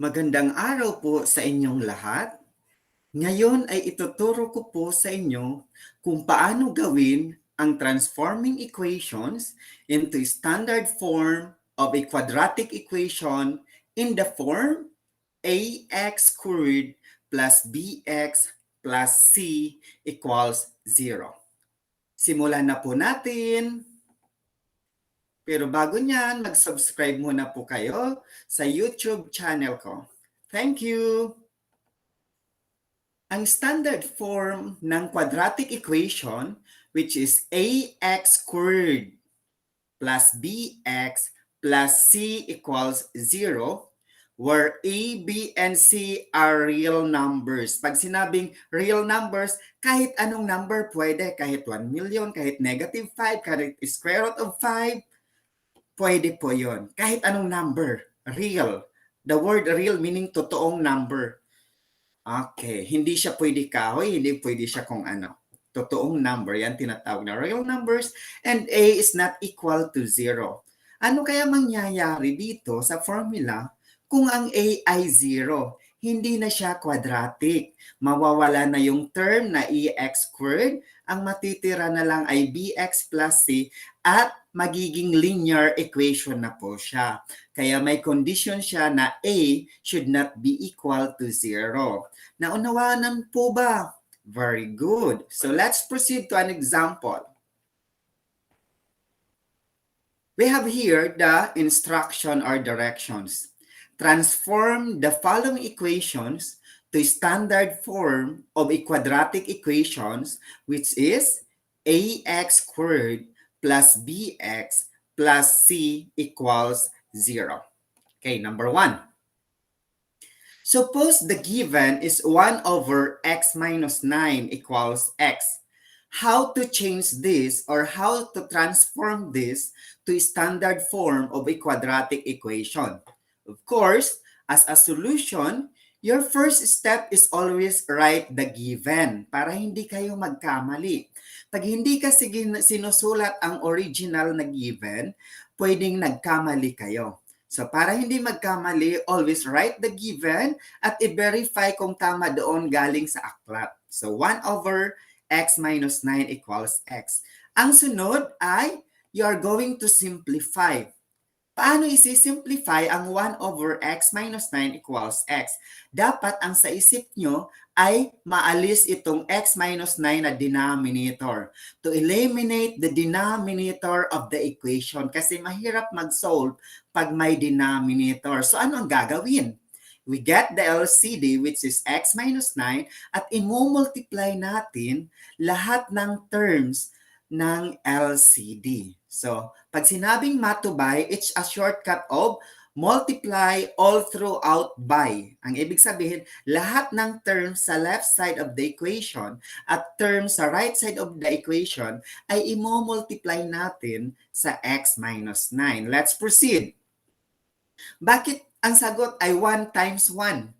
Magandang araw po sa inyong lahat. Ngayon ay ituturo ko po sa inyo kung paano gawin ang transforming equations into standard form of a quadratic equation in the form ax squared plus bx plus c equals 0. Simulan na po natin. Pero bago niyan, mag-subscribe muna po kayo sa YouTube channel ko. Thank you! Ang standard form ng quadratic equation, which is ax squared plus bx plus c equals 0, where a, b, and c are real numbers. Pag sinabing real numbers, kahit anong number pwede, kahit 1 million, kahit negative 5, kahit square root of 5, pwede po yon. Kahit anong number, real. The word real meaning totoong number. Okay, hindi siya pwede kahoy, hindi pwede siya kung ano. Totoong number, yan tinatawag na real numbers, and a is not equal to 0. Ano kaya mangyayari dito sa formula kung ang a ay 0? Hindi na siya quadratic. Mawawala na yung term na ex squared, ang matitira na lang ay bx plus c at magiging linear equation na po siya. Kaya may condition siya na a should not be equal to 0. Naunawanan po ba? Very good. So let's proceed to an example. We have here the instruction or directions. Transform the following equations to standard form of a quadratic equations, which is ax squared plus bx plus c equals 0. Okay, number 1. Suppose the given is 1 over x minus 9 equals x. How to change this or how to transform this to standard form of a quadratic equation? Of course, as a solution, your first step is always write the given para hindi kayo magkamali. Pag hindi kasi sinusulat ang original na given, pwedeng nagkamali kayo. So para hindi magkamali, always write the given at i-verify kung tama doon galing sa aklat. So 1 over x minus 9 equals x. Ang sunod ay you are going to simplify. Paano isi-simplify ang 1 over x minus 9 equals x? Dapat ang sa isip nyo ay maalis itong x minus 9 na denominator. To eliminate the denominator of the equation kasi mahirap mag-solve pag may denominator. So ano ang gagawin? We get the LCD which is x minus 9 at i-multiply natin lahat ng terms ng LCD. So, pag sinabing Matoby, it's a shortcut of multiply all throughout by. Ang ibig sabihin, lahat ng terms sa left side of the equation at terms sa right side of the equation ay i-multiply natin sa x minus 9. Let's proceed. Bakit ang sagot ay 1 times 1?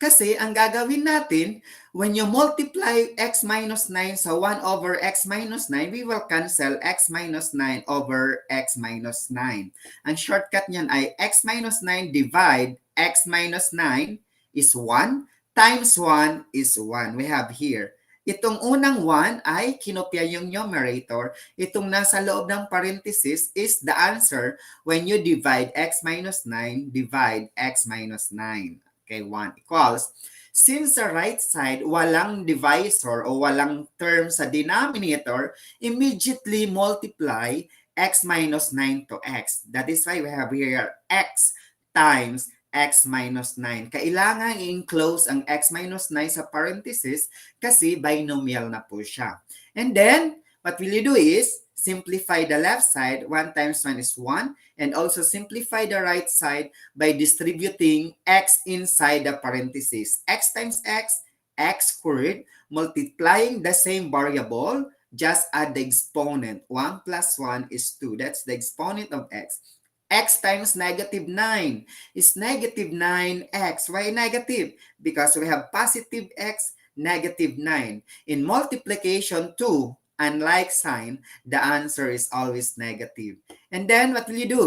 Kasi ang gagawin natin, when you multiply x minus 9 sa 1 over x minus 9, we will cancel x minus 9 over x minus 9. Ang shortcut niyan ay x minus 9 divide x minus 9 is 1 times 1 is 1. We have here. Itong unang 1 ay kinopya yung numerator. Itong nasa loob ng parenthesis is the answer when you divide x minus 9 divide x minus 9. Okay, 1 equals. Since sa right side, walang divisor o walang term sa denominator, immediately multiply x minus 9 to x. That is why we have here x times x minus 9. Kailangan i-enclose ang x minus 9 sa parenthesis kasi binomial na po siya. And then, what will you do is, simplify the left side, 1 times 1 is 1, and also simplify the right side by distributing x inside the parenthesis. X times x, x squared, multiplying the same variable, just add the exponent. 1 plus 1 is 2. That's the exponent of x. X times negative 9 is negative 9x. Why negative? Because we have positive x, negative 9. In multiplication, 2. unlike sign, the answer is always negative. And then what will you do?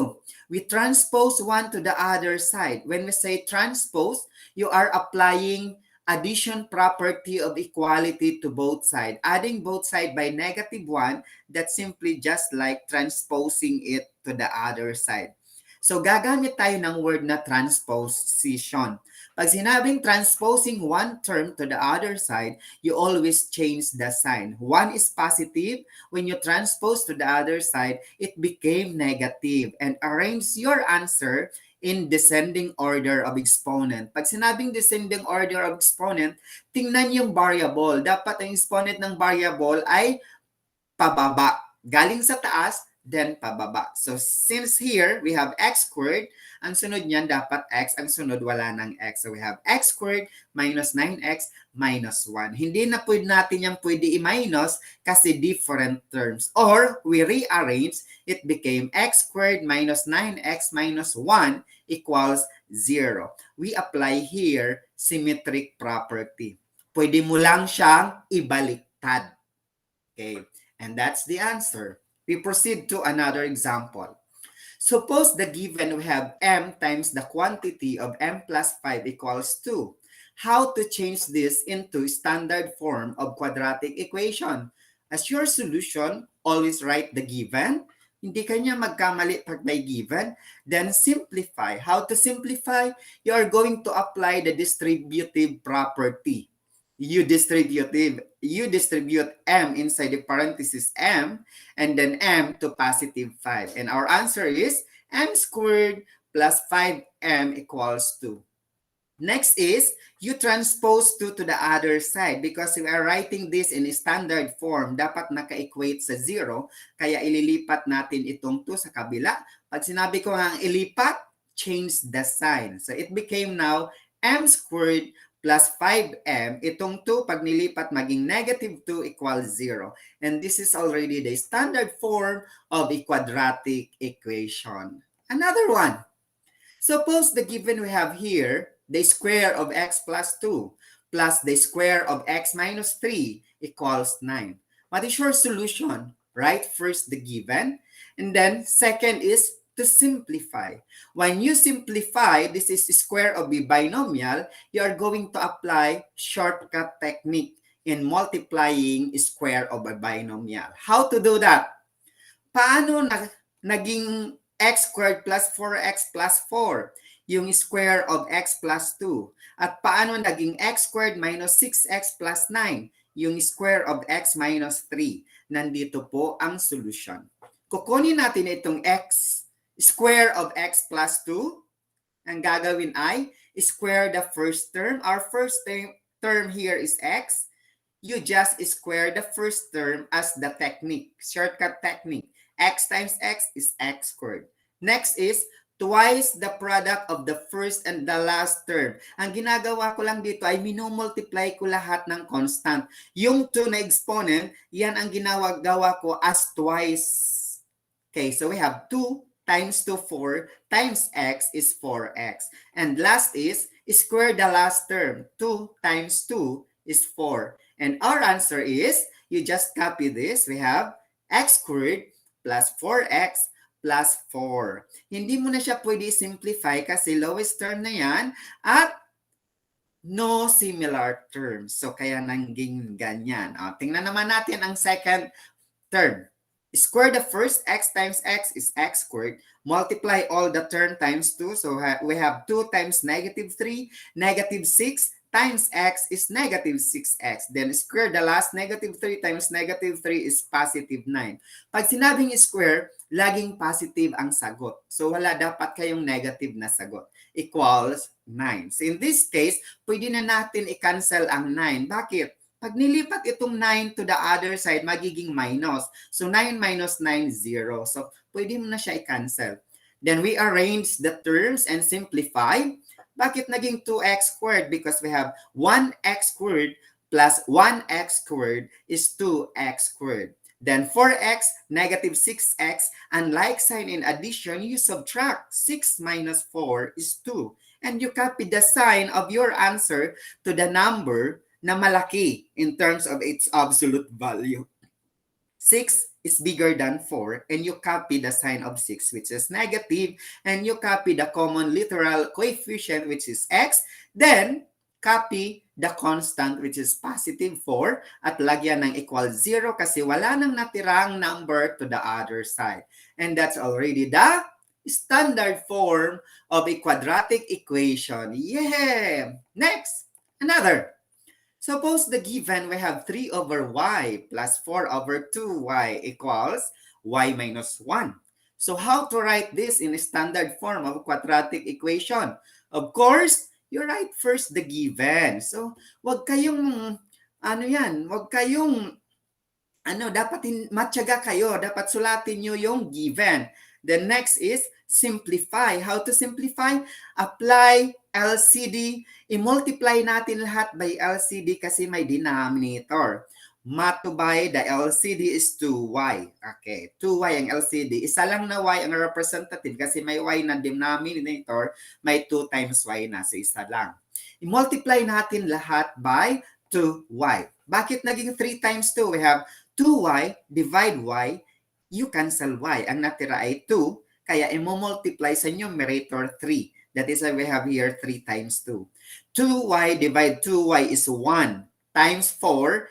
We transpose one to the other side. When we say transpose, you are applying addition property of equality to both sides. Adding both sides by -1, that's simply just like transposing it to the other side. So gagamit tayo ng word na transposition. Pag sinabing transposing one term to the other side, you always change the sign. One is positive. When you transpose to the other side, it became negative. And arrange your answer in descending order of exponent. Pag sinabing descending order of exponent, tingnan yung variable. Dapat ang exponent ng variable ay pababa. Galing sa taas, then pababa. So since here, we have x squared, ang sunod niyan dapat x, ang sunod wala ng x. So we have x squared minus 9x minus 1. Hindi na natin yung pwede i-minus kasi different terms. Or we rearrange, it became x squared minus 9x minus 1 equals 0. We apply here symmetric property. Pwede mo lang siyang ibaliktad. Okay, and that's the answer. We proceed to another example. Suppose the given we have m times the quantity of m plus 5 equals 2. How to change this into standard form of quadratic equation? As your solution, always write the given. Hindi kanya magkamali pag may given. Then simplify. How to simplify? You are going to apply the distributive property. You distribute m inside the parenthesis m and then m to positive 5. And our answer is m squared plus 5m equals 2. Next is, you transpose 2 to the other side because we are writing this in standard form. Dapat naka-equate sa 0, kaya ililipat natin itong 2 sa kabila. Pag sinabi ko ang ilipat, change the sign. So it became now m squared plus 5m, itong 2, pag nilipat, maging -2 equals 0. And this is already the standard form of a quadratic equation. Another one. Suppose the given we have here, the square of x plus 2 plus the square of x minus 3 equals 9. What is your solution? Write first the given, and then second is to simplify. When you simplify, this is the square of the binomial, you are going to apply shortcut technique in multiplying square of a binomial. How to do that? Paano naging x squared plus 4x plus 4? Yung square of x plus 2. At paano naging x squared minus 6x plus 9? Yung square of x minus 3. Nandito po ang solution. Kukunin natin itong x square of x plus 2, ang gagawin ay square the first term. Our first term here is x. You just square the first term as the technique, shortcut technique. X times x is x squared. Next is twice the product of the first and the last term. Ang ginagawa ko lang dito ay minumultiply ko lahat ng constant. Yung 2 na exponent, yan ang ginagawa ko as twice. Okay, so we have 2 times 2, 4, times x is 4x. And last is, square the last term. 2 times 2 is 4. And our answer is, you just copy this. We have x squared plus 4x plus 4. Hindi mo na siya pwede simplify kasi lowest term na yan at no similar terms. So, kaya nangging ganyan. Tingnan naman natin ang second term. Square the first, x times x is x squared. Multiply all the term times 2. So we have 2 times -3. -6 times x is -6x. Then square the last -3 times -3 is +9. Pag sinabing square, laging positive ang sagot. So wala dapat kayong negative na sagot. Equals 9. So in this case, pwede na natin i-cancel ang 9. Bakit? Pag nilipat itong 9 to the other side, magiging minus. So 9 minus 9, 0. So pwede mo na siya i-cancel. Then we arrange the terms and simplify. Bakit naging 2x squared? Because we have 1x squared plus 1x squared is 2x squared. Then 4x, -6x, and like sign in addition, you subtract. 6 minus 4 is 2. And you copy the sign of your answer to the number na malaki in terms of its absolute value. 6 is bigger than 4, and you copy the sign of 6, which is negative, and you copy the common literal coefficient, which is x, then copy the constant, which is positive 4, at lagyan ng equal 0 kasi wala nang natirang number to the other side. And that's already the standard form of a quadratic equation. Yeah! Next, another. Suppose the given we have 3 over y plus 4 over 2y equals y minus 1. So how to write this in a standard form of a quadratic equation? Of course, you write first the given. So wag kayong, wag kayong dapat matyaga kayo. Dapat sulatin nyo yung given. The next is simplify. How to simplify? Apply LCD. I-multiply natin lahat by LCD kasi may denominator. Matoby, the LCD is 2y. Okay, 2y ang LCD. Isa lang na y ang representative kasi may y na denominator, may 2 times y na. So isa lang. I-multiply natin lahat by 2y. Bakit naging 3 times 2? We have 2y, divide y, you cancel y. Ang natira ay 2, kaya i-multiply sa numerator 3. That is why we have here 3 times 2. 2y divide 2y is 1 times 4.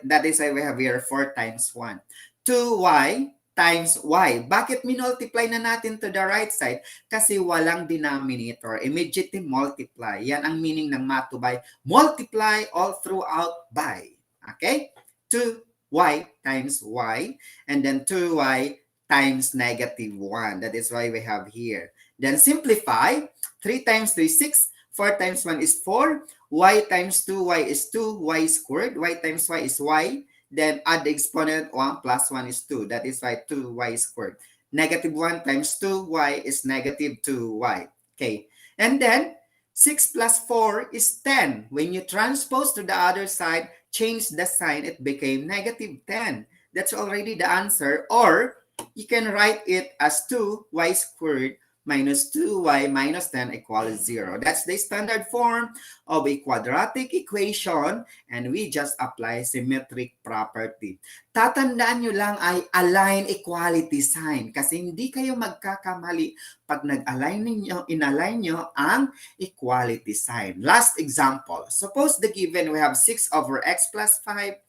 That is why we have here 4 times 1. 2y times y. Bakit minultiply na natin to the right side? Kasi walang denominator. Immediately multiply. Yan ang meaning ng Matoby. Multiply all throughout by. Okay? 2y times y. And then 2y times negative 1. That is why we have here. Then simplify. 3 times 2 is 6. 4 times 1 is 4. Y times 2y is 2. Y squared. Y times y is y. Then add the exponent 1 plus 1 is 2. That is why 2y squared. Negative 1 times 2y is negative 2y. Okay. And then 6 plus 4 is 10. When you transpose to the other side, change the sign, it became negative 10. That's already the answer. Or you can write it as 2y squared minus 2y minus 10 equals 0. That's the standard form of a quadratic equation, and we just apply symmetric property. Tatandaan nyo lang ay align equality sign kasi hindi kayo magkakamali pag inalign nyo ang equality sign. Last example. Suppose the given we have 6 over x plus 5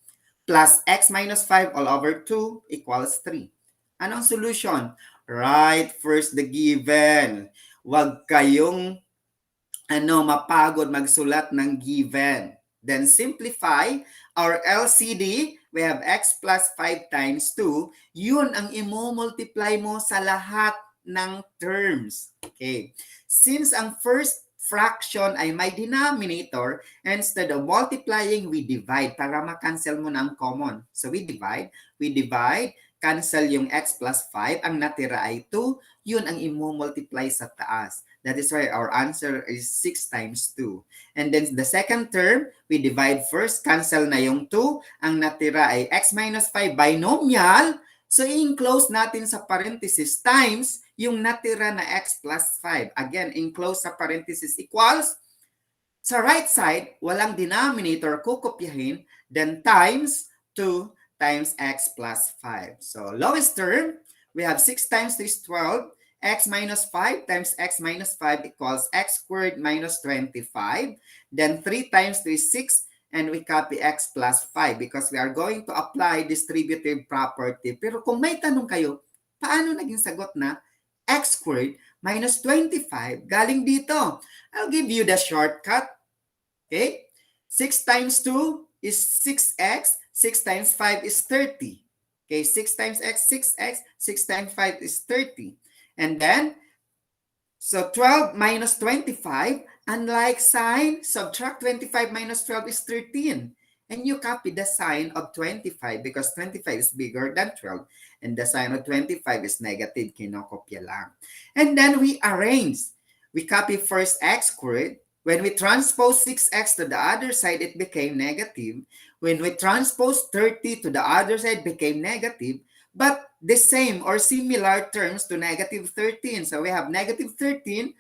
plus x minus 5 all over 2 equals 3. Anong solution? Write first the given. Huwag kayong mapagod magsulat ng given. Then simplify our LCD. We have x plus 5 times 2. Yun ang i-multiply mo sa lahat ng terms. Okay. Since ang first fraction ay may denominator, instead of multiplying, we divide para makancel mo na ang common. So we divide, cancel yung x plus 5, ang natira ay 2, yun ang i-multiply sa taas. That is why our answer is 6 times 2. And then the second term, we divide first, cancel na yung 2, ang natira ay x minus 5 binomial, so i-enclose natin sa parenthesis times yung natira na x plus 5. Again, enclose sa parenthesis equals, sa right side, walang denominator, kukopyahin, then times 2 times x plus 5. So lowest term, we have 6 times 3 is 12. X minus 5 times x minus 5 equals x squared minus 25. Then 3 times 3 is 6. And we copy x plus 5 because we are going to apply distributive property. Pero kung may tanong kayo, paano naging sagot na x squared minus 25? Galing dito. I'll give you the shortcut. Okay? 6 times 2 is 6x. 6 times 5 is 30. Okay, 6 times x, 6x. 6 times 5 is 30. And then, so 12 minus 25, unlike sign, subtract 25 minus 12 is 13. And you copy the sign of 25 because 25 is bigger than 12. And the sign of 25 is negative, kinokopya lang. And then we arrange. We copy first x squared. When we transpose 6x to the other side, it became negative. When we transpose 30 to the other side, it became negative. But the same or similar terms to negative 13. So we have negative 13,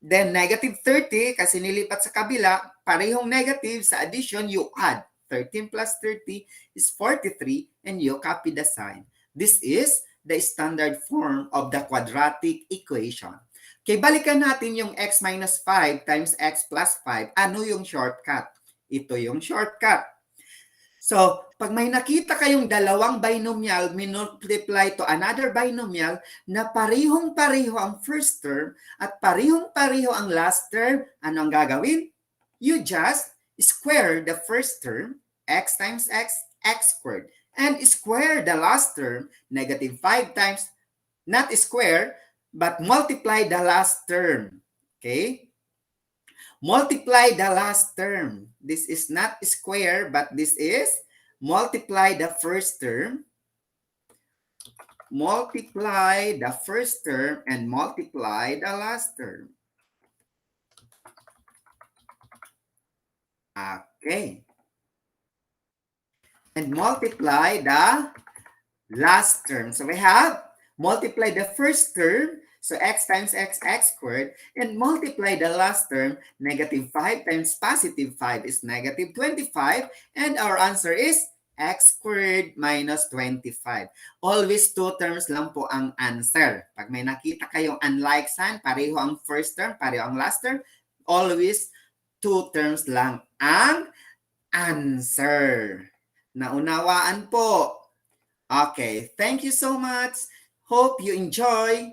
then negative 30, kasi nilipat sa kabila, parehong negative, sa addition, you add. 13 plus 30 is 43, and you copy the sign. This is the standard form of the quadratic equation. Okay, balikan natin yung x minus 5 times x plus 5. Ano yung shortcut? Ito yung shortcut. So, pag may nakita kayong dalawang binomial, minultiply to another binomial na parihong-pareho ang first term at parihong-pareho ang last term, ano ang gagawin? You just square the first term, x times x, x squared. And square the last term, negative 5 times, not square, but multiply the last term. Okay? Multiply the last term. This is not square, but this is multiply the first term. Multiply the first term and multiply the last term. Okay. And multiply the last term. So we have multiply the first term, so x times x, x squared, and multiply the last term, negative 5 times positive 5 is negative 25, and our answer is x squared minus 25. Always two terms lang po ang answer. Pag may nakita kayong unlike sign, pareho ang first term, pareho ang last term, always two terms lang ang answer. Naunawaan po. Okay, thank you so much. Hope you enjoy.